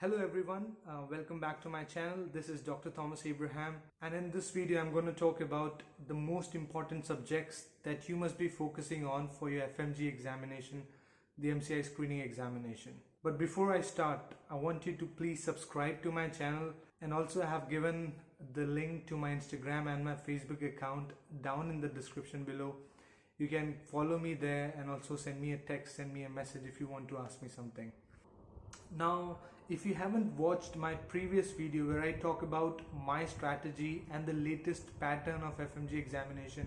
Hello everyone, welcome back to my channel. This is Dr. Thomas Abraham, and in this video I'm going to talk about the most important subjects that you must be focusing on for your FMGE examination, the MCI screening examination. But before I start, I want you to please subscribe to my channel, and also I have given the link to my Instagram and my Facebook account down in the description below. You can follow me there and also send me a text, send me a message if you want to ask me something. Now, if you haven't watched my previous video where I talk about my strategy and the latest pattern of FMG examination,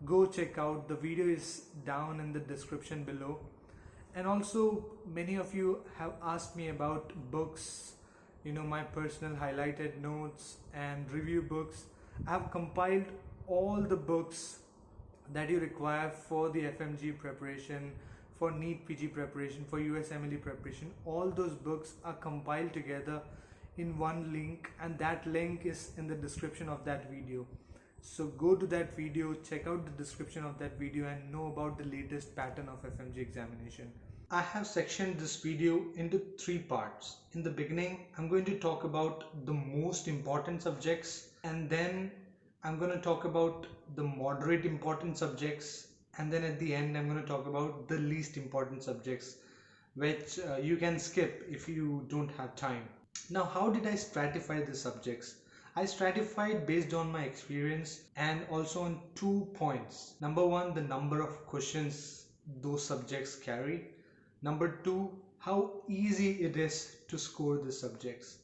go check out. The video is down in the description below. And also, many of you have asked me about books, my personal highlighted notes and review books. I have compiled all the books that you require for the FMG preparation, for NEET PG preparation, for USMLE preparation. All those books are compiled together in one link, and that link is in the description of that video. So go to that video, check out the description of that video and know about the latest pattern of FMG examination. I have sectioned this video into 3 parts. In the beginning, I'm going to talk about the most important subjects, and then I'm going to talk about the moderate important subjects, and then at the end I'm going to talk about the least important subjects, which you can skip if you don't have time. Now, how did I stratify the subjects? I stratified based on my experience and also on 2 points. Number 1, the number of questions those subjects carry. Number 2, how easy it is to score the subjects.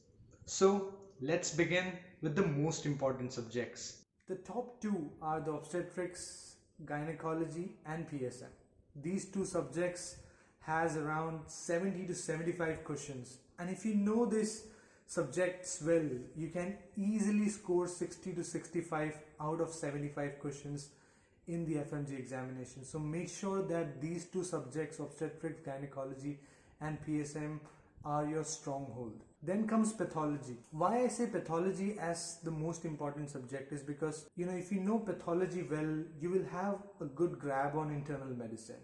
So let's begin with the most important subjects. The top 2 are the obstetrics, gynecology and PSM. These 2 subjects has around 70 to 75 questions, and if you know these subjects well, you can easily score 60 to 65 out of 75 questions in the FMG examination. So make sure that these 2 subjects, obstetrics, gynecology and PSM, are your stronghold. Then comes pathology. Why I say pathology as the most important subject is because if you know pathology well, you will have a good grab on internal medicine,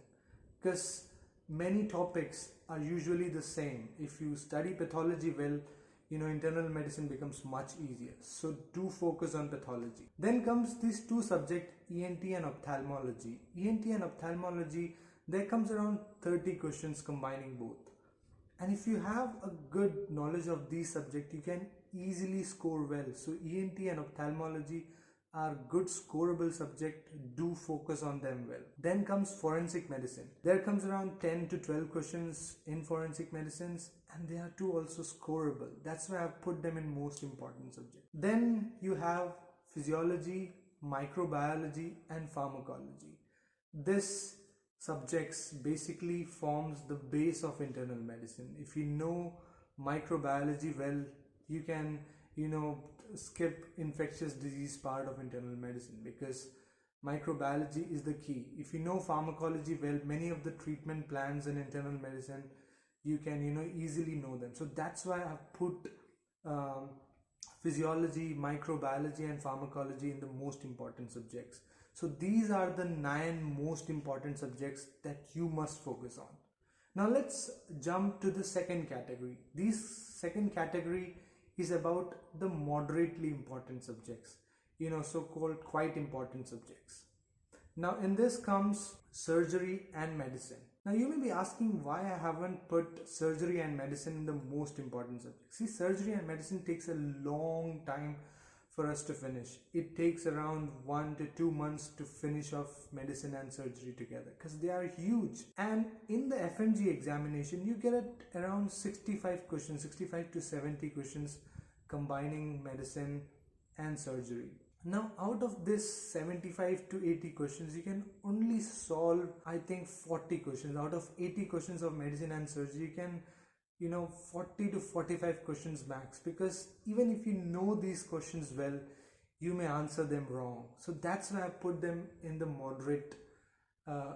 because many topics are usually the same. If you study pathology well, internal medicine becomes much easier. So do focus on pathology. Then comes these 2 subjects, ENT and ophthalmology. ENT and ophthalmology, there comes around 30 questions combining both. And if you have a good knowledge of these subjects, you can easily score well. So ENT and ophthalmology are good scoreable subject. Do focus on them well. Then comes forensic medicine. There comes around 10 to 12 questions in forensic medicines, and they are too also scoreable. That's why I've put them in most important subject. Then you have physiology, microbiology and pharmacology. This subjects basically forms the base of internal medicine. If you know microbiology well, you can skip infectious disease part of internal medicine, because microbiology is the key. If you know pharmacology well, many of the treatment plans in internal medicine, you can easily know them. So that's why I've put physiology, microbiology and pharmacology in the most important subjects. So these are the 9 most important subjects that you must focus on. Now let's jump to the second category. This second category is about the moderately important subjects, so-called quite important subjects. Now in this comes surgery and medicine. Now you may be asking why I haven't put surgery and medicine in the most important subjects. See, surgery and medicine takes a long time for us to finish. It takes around 1 to 2 months to finish off medicine and surgery together, because they are huge. And in the FMG examination, you get around 65 questions, 65 to 70 questions combining medicine and surgery. Now out of this 75 to 80 questions, you can only solve, I think, 40 questions. Out of 80 questions of medicine and surgery, you can 40 to 45 questions max, because even if you know these questions well, you may answer them wrong. So that's why I put them in the moderate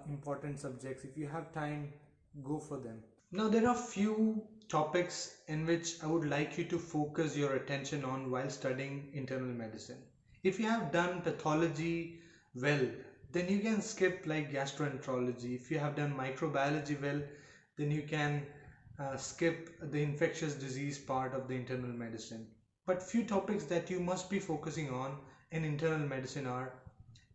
important subjects. If you have time, go for them. Now there are few topics in which I would like you to focus your attention on while studying internal medicine. If you have done pathology well, then you can skip like gastroenterology. If you have done microbiology well, then you can skip the infectious disease part of the internal medicine. But few topics that you must be focusing on in internal medicine are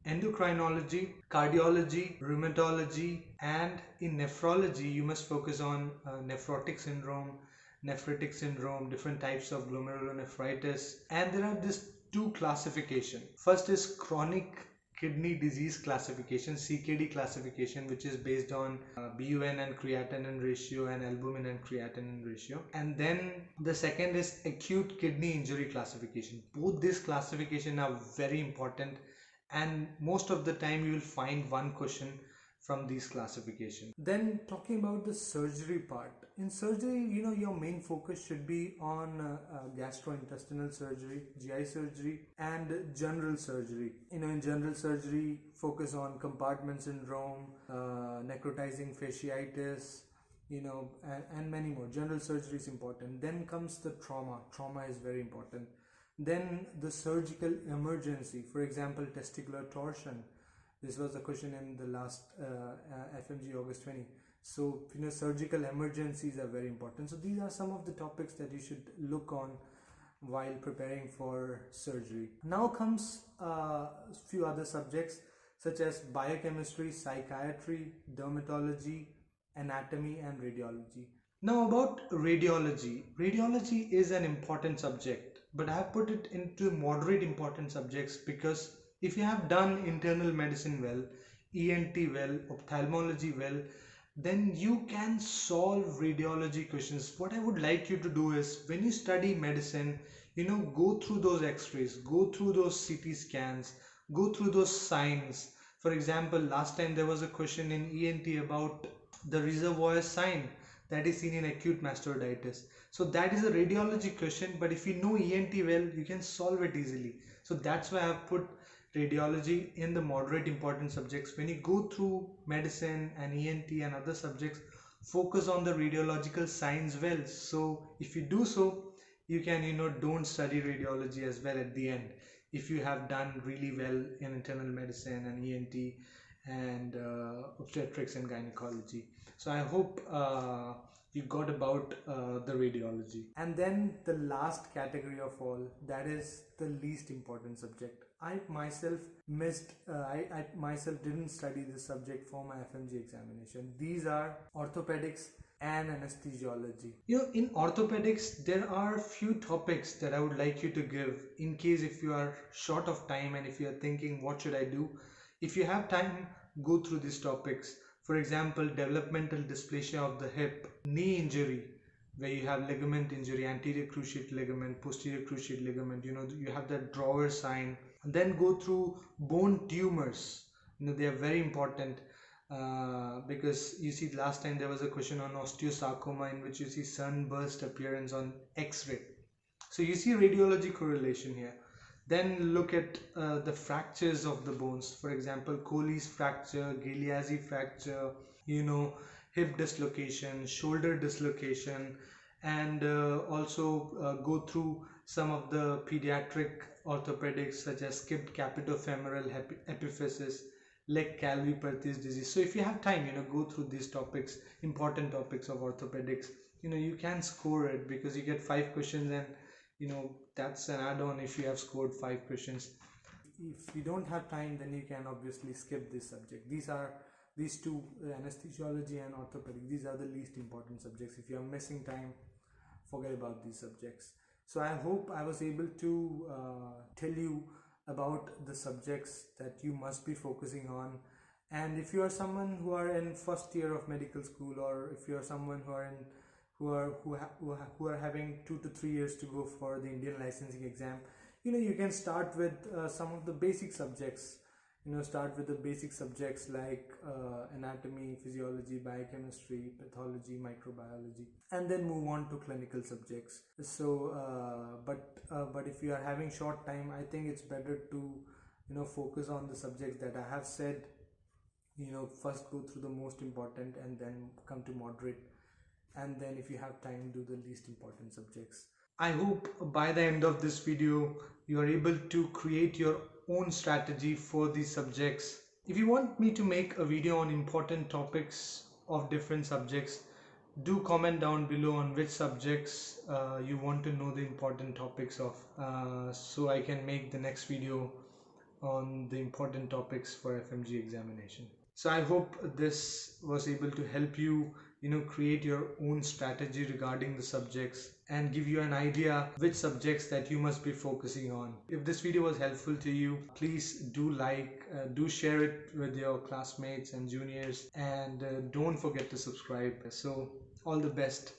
endocrinology, cardiology, rheumatology, and in nephrology you must focus on nephrotic syndrome, nephritic syndrome, different types of glomerulonephritis, and there are these two classification. First is chronic kidney disease classification, CKD classification, which is based on BUN and creatinine ratio and albumin and creatinine ratio. And then the second is acute kidney injury classification. Both these classification are very important, and most of the time you will find one question from these classifications. Then talking about the surgery part. In surgery, your main focus should be on gastrointestinal surgery, GI surgery, and general surgery. In general surgery, focus on compartment syndrome, necrotizing fasciitis, and many more. General surgery is important. Then comes the trauma. Trauma is very important. Then the surgical emergency, for example, testicular torsion. This was a question in the last FMGE August 20. So, surgical emergencies are very important. So, these are some of the topics that you should look on while preparing for surgery. Now comes a few other subjects such as biochemistry, psychiatry, dermatology, anatomy, and radiology. Now about radiology. Radiology is an important subject, but I have put it into moderate important subjects because if you have done internal medicine well, ENT well, ophthalmology well, then you can solve radiology questions. What I would like you to do is, when you study medicine, go through those x-rays, go through those CT scans, go through those signs. For example, last time there was a question in ENT about the reservoir sign that is seen in acute mastoiditis. So that is a radiology question, but if you know ENT well, you can solve it easily. So that's why I have put radiology in the moderate important subjects. When you go through medicine and ENT and other subjects, focus on the radiological signs well. So if you do so, you can don't study radiology as well at the end if you have done really well in internal medicine and ENT and obstetrics and gynecology. So I hope you got about the radiology. And then the last category of all, that is the least important subject. I myself missed, I myself didn't study this subject for my FMG examination. These are orthopedics and anesthesiology. In orthopedics, there are few topics that I would like you to give in case if you are short of time and if you are thinking, what should I do? If you have time, go through these topics. For example, developmental dysplasia of the hip, knee injury, where you have ligament injury, anterior cruciate ligament, posterior cruciate ligament, you have that drawer sign. And then go through bone tumors. They are very important because you see last time there was a question on osteosarcoma in which you see sunburst appearance on X-ray. So you see radiology correlation here. Then look at the fractures of the bones. For example, Colles fracture, Galeazzi fracture, hip dislocation, shoulder dislocation, and also go through some of the pediatric orthopedics such as skipped capitofemoral epiphysis, leg calvi-Perthes disease. So if you have time, go through these topics, important topics of orthopedics. You can score it because you get 5 questions and that's an add-on if you have scored 5 questions. If you don't have time, then you can obviously skip this subject. These two, anesthesiology and orthopedic, these are the least important subjects. If you are missing time, forget about these subjects. So I hope I was able to tell you about the subjects that you must be focusing on. And if you are someone who are in first year of medical school, or if you are someone who are having 2 to 3 years to go for the Indian licensing exam, you can start with some of the basic subjects. Start with the basic subjects like anatomy, physiology, biochemistry, pathology, microbiology, and then move on to clinical subjects. So but if you are having short time, I think it's better to focus on the subjects that I have said. First go through the most important and then come to moderate, and then if you have time, do the least important subjects. I hope by the end of this video you are able to create your own strategy for these subjects. If you want me to make a video on important topics of different subjects, Do comment down below on which subjects you want to know the important topics of, so I can make the next video on the important topics for FMG examination. So I hope this was able to help you, create your own strategy regarding the subjects and give you an idea which subjects that you must be focusing on. If this video was helpful to you, please do like, do share it with your classmates and juniors, and don't forget to subscribe. So all the best.